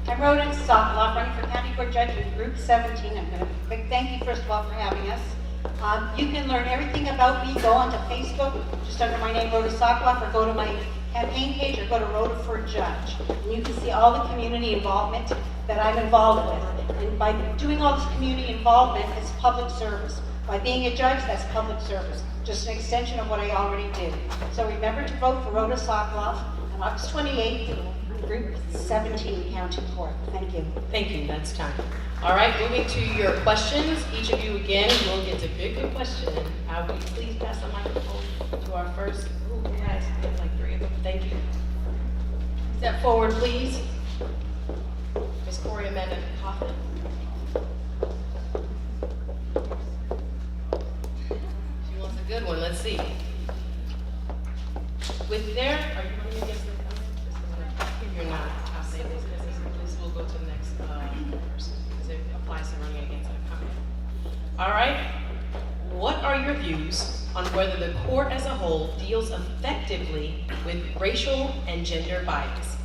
I'm Rhoda Sokoloff, running for County Court Judge in Group 17. I'm going to big thank you, first of all, for having us. You can learn everything about me. Go onto Facebook, just under my name, Rhoda Sokoloff, or go to my campaign page, or go to Rhoda for Judge. And you can see all the community involvement that I'm involved with. And by doing all this community involvement, it's public service. By being a judge, that's public service. Just an extension of what I already do. So remember to vote for Rhoda Sokoloff on August 28th. Group 17 County Court. Thank you. Thank you, that's time. All right, moving to your questions. Each of you again will get to pick a question. Will you please pass the microphone to our first, who has like 3 of them? Thank you. Step forward, please. Ms. Corey Amanda Coffin. She wants a good one, let's see. With their, are you running against the You're not. I'll say this will go to the next person because it applies to running against an incumbent. All right. What are your views on whether the court as a whole deals effectively with racial and gender bias?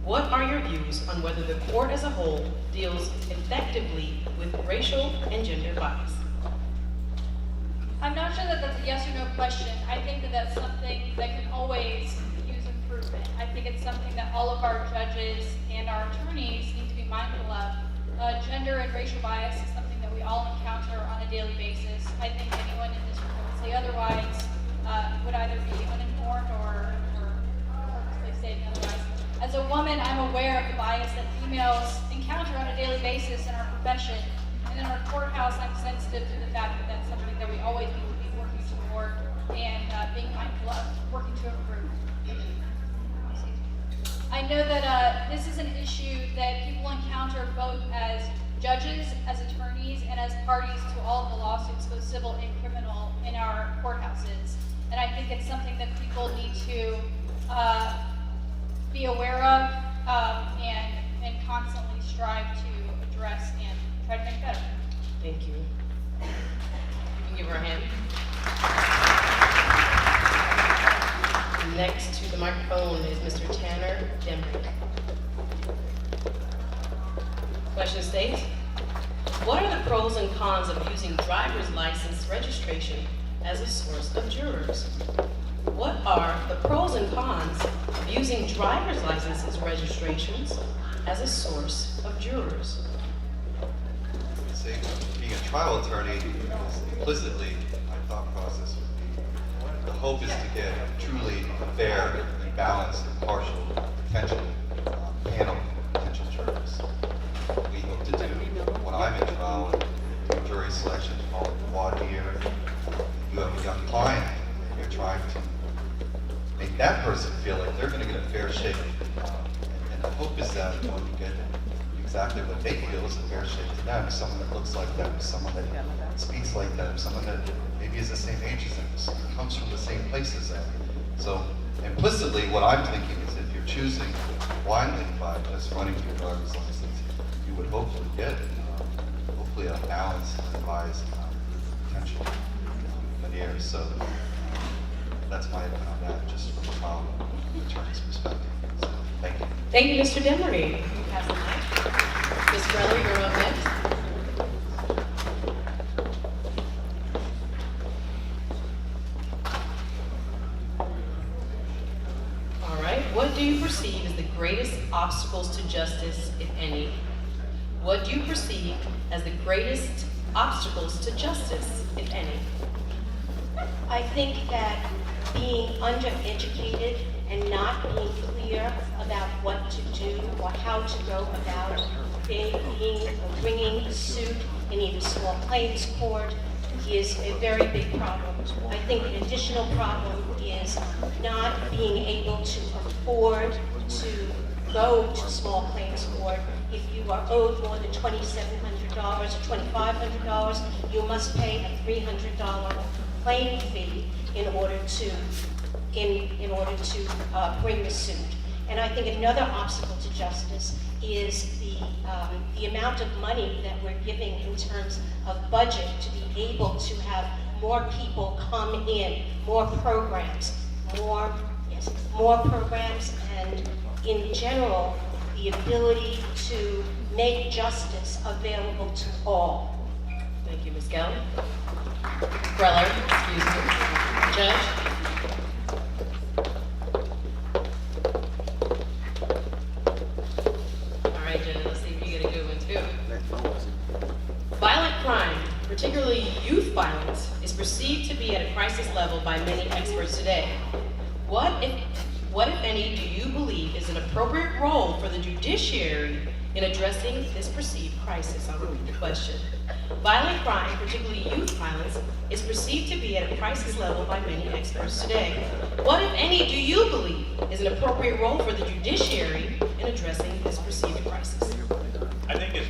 What are your views on whether the court as a whole deals effectively with racial and gender bias? I'm not sure that that's a yes or no question. I think that that's something that can always improvement. I think it's something that all of our judges and our attorneys need to be mindful of. Gender and racial bias is something that we all encounter on a daily basis. I think anyone in this room that would say otherwise would either be uninformed or purposely stating otherwise. As a woman, I'm aware of the bias that females encounter on a daily basis in our profession. And in our courthouse, I'm sensitive to the fact that that's something that we always need to be working toward and being mindful of, working to improve. I know that this is an issue that people encounter both as judges, as attorneys, and as parties to all of the lawsuits, both civil and criminal, in our courthouses. And I think it's something that people need to be aware of and constantly strive to address and try to make better. Thank you. You can give her a hand. Next to the microphone is Mr. Tanner Demery. Question states, what are the pros and cons of using driver's license registration as a source of jurors? What are the pros and cons of using driver's licenses registrations as a source of jurors? Say, being a trial attorney, implicitly, my thought process would be, the hope is to get truly fair and balanced, impartial, potential panel of potential jurors. We hope to do when I'm in trial and jury selection, all the voir dire. You have a young client, and you're trying to make that person feel like they're going to get a fair shake. And the hope is that you get exactly what they feel is a fair shake to them, someone that looks like them, someone that speaks like them, someone that maybe is the same age as them, someone that comes from the same place as them. So implicitly, what I'm thinking is if you're choosing blindly by just running to your driver's license, you would hopefully get hopefully a balanced, unbiased potential veneer. So that's my opinion on that, just from a trial attorney's perspective. So, thank you. Thank you, Mr. Demery. Pass the mic. Ms. Greller, you're up next. All right. What do you perceive as the greatest obstacles to justice, if any? What do you perceive as the greatest obstacles to justice, if any? I think that being undereducated and not being clear about what to do or how to go about bringing a suit in either small claims court is a very big problem. I think an additional problem is not being able to afford to go to small claims court. If you are owed more than $2,700 or $2,500, you must pay a $300 claim fee in order to bring the suit. And I think another obstacle to justice is the amount of money that we're giving in terms of budget to be able to have more people come in, more programs, and in general, the ability to make justice available to all. Thank you, Ms. Gelli. Greller, excuse me. Judge? All right, Judge, let's see if you get a good one too. Violent crime, particularly youth violence, is perceived to be at a crisis level by many experts today. What, if any, do you believe is an appropriate role for the judiciary in addressing this perceived crisis? I'll repeat the question. Violent crime, particularly youth violence, is perceived to be at a crisis level by many experts today. What, if any, do you believe is an appropriate role for the judiciary in addressing this perceived crisis? I think it's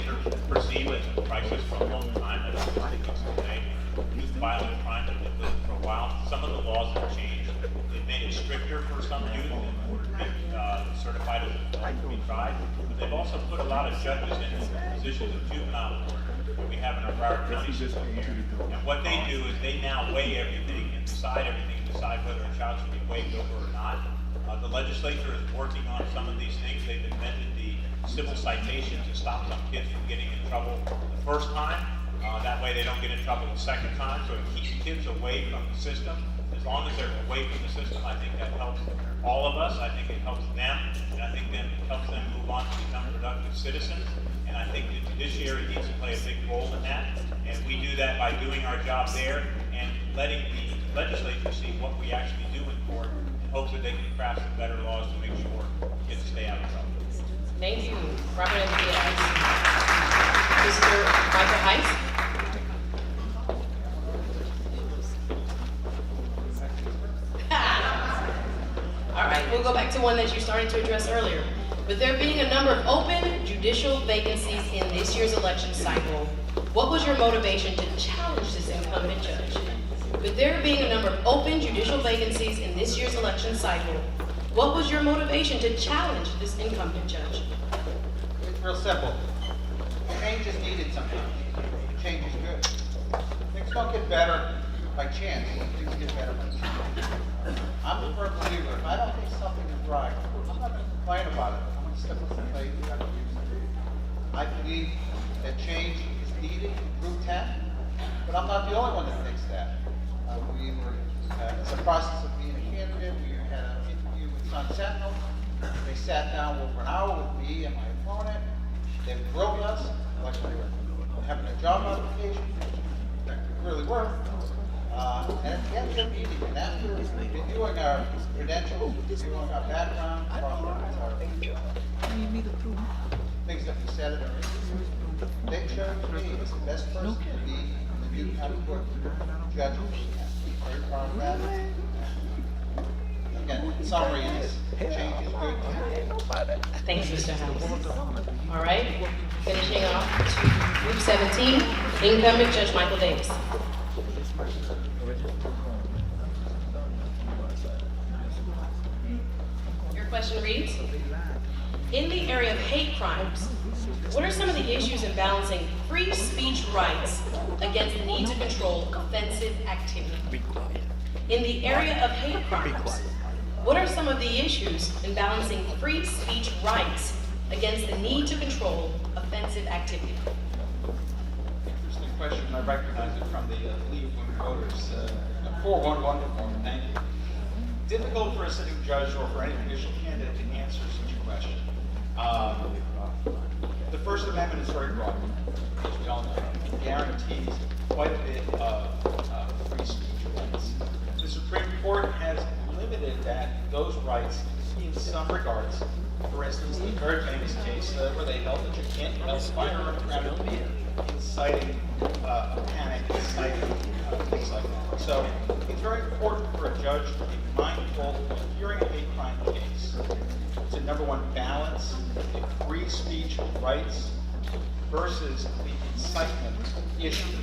perceived as a crisis for a long time. I don't think it's today. Youth violent crime has been living for a while. Some of the laws have changed. They've made it stricter for some youth in order to be certified as a felon to be tried. But they've also put a lot of judges in positions of juvenile court that we have in our Broward County system here. And what they do is they now weigh everything and decide whether a child should be waived over or not. The legislature is working on some of these things. They've amended the civil citation to stop some kids from getting in trouble the first time. That way they don't get in trouble the second time. So it keeps kids away from the system. As long as they're away from the system, I think that helps all of us. I think it helps them, and I think then it helps them move on to become productive citizens. And I think the judiciary needs to play a big role in that. And we do that by doing our job there and letting the legislature see what we actually do in court in hopes that they can craft some better laws to make sure kids stay out of trouble. Thank you, Robert M. Diaz. Mr. Michael Heiss? All right, we'll go back to one that you started to address earlier. With there being a number of open judicial vacancies in this year's election cycle, what was your motivation to challenge this incumbent judge? With there being a number of open judicial vacancies in this year's election cycle, what was your motivation to challenge this incumbent judge? It's real simple. Change is needed sometimes. Change is good. Things don't get better by chance. Things get better by chance. I'm a firm believer. If I don't think something is right, I'm not going to complain about it. I'm going to step up and say, we got to use it. I believe that change is needed in Group 10, but I'm not the only one that thinks that. We were, it's a process of being a candidate. We had an interview with Sun Sentinel. They sat down over an hour with me and my opponent. They grilled us like we were having a job modification. In fact, we really were. And at the end of the meeting, and after reviewing our credentials, reviewing our background, things that we said in our interview, they chose me as the best person to be the new county court judge. Very proud of that. Again, in summary, is change is good. Thanks, Mr. House. All right, finishing off to Group 17, incumbent Judge Michael Davis. Your question reads, in the area of hate crimes, what are some of the issues in balancing free speech rights against the need to control offensive activity? In the area of hate crimes, what are some of the issues in balancing free speech rights against the need to control offensive activity? Interesting question. I recognize it from the League of Women Voters. 411 form. Thank you. Difficult for a sitting judge or for any judicial candidate to answer such a question. The First Amendment is very broad, as we all know. It guarantees quite a bit of free speech rights. The Supreme Court has limited those rights in some regards. For instance, the very famous case where they held that you can't use firearms around a theater, inciting panic, inciting things like that. So it's very important for a judge to be mindful of hearing a hate crime case to, number one, balance the free speech rights versus the incitement issue.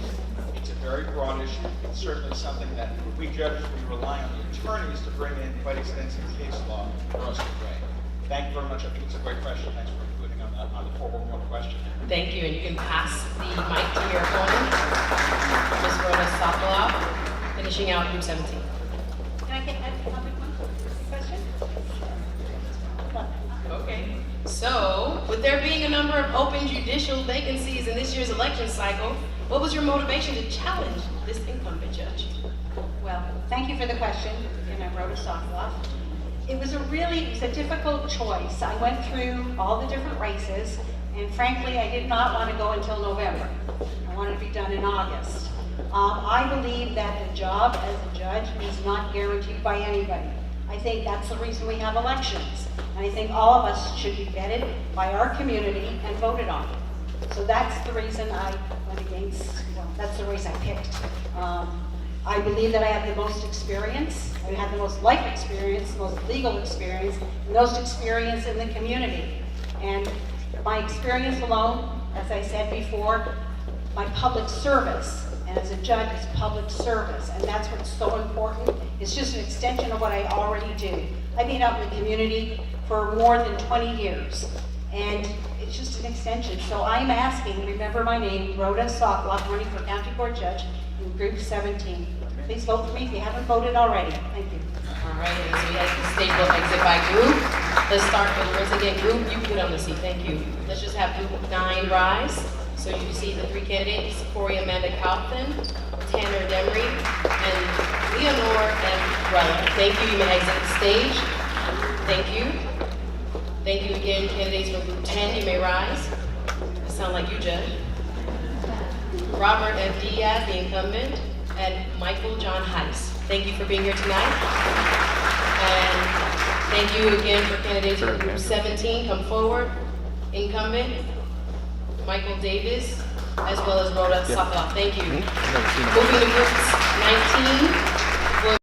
It's a very broad issue. It's certainly something that we judges, we rely on the attorneys to bring in quite extensive case law for us to weigh. Thank you very much. I think it's a great question. Thanks for including on the 411 question. Thank you, and you can pass the mic to your opponent, Ms. Rhoda Sokolov, finishing out Group 17. Can I get a public one question? Okay. So, with there being a number of open judicial vacancies in this year's election cycle, what was your motivation to challenge this incumbent judge? Well, thank you for the question, and I wrote a Sokoloff. It was a difficult choice. I went through all the different races, and frankly, I did not want to go until November. I wanted to be done in August. I believe that the job as a judge is not guaranteed by anybody. I think that's the reason we have elections. And I think all of us should be vetted by our community and voted on. So that's the reason I went against, well, that's the reason I picked. I believe that I have the most experience, I have the most life experience, the most legal experience, the most experience in the community. And my experience alone, as I said before, my public service, and as a judge, it's public service, and that's what's so important. It's just an extension of what I already do. I've been out in the community for more than 20 years, and it's just an extension. So I'm asking, remember my name, Rhoda Sokoloff, running for County Court Judge in Group 17. Please vote for me if you haven't voted already. Thank you. All right, and so we have the state will exit by group. Let's start with, once again, group, you put on the seat, thank you. Let's just have group 9 rise. So you can see the 3 candidates, Corey Amanda Kaufman, Tanner Demery, and Leonore M. Brella. Thank you, you may exit the stage. Thank you. Thank you again, candidates for group 10, you may rise. That sound like you, Judge. Robert F. Diaz, the incumbent, and Michael John Heiss. Thank you for being here tonight. And thank you again for candidates for group 17, come forward. Incumbent, Michael Davis, as well as Rhoda Sokoloff. Thank you. Moving to groups 19,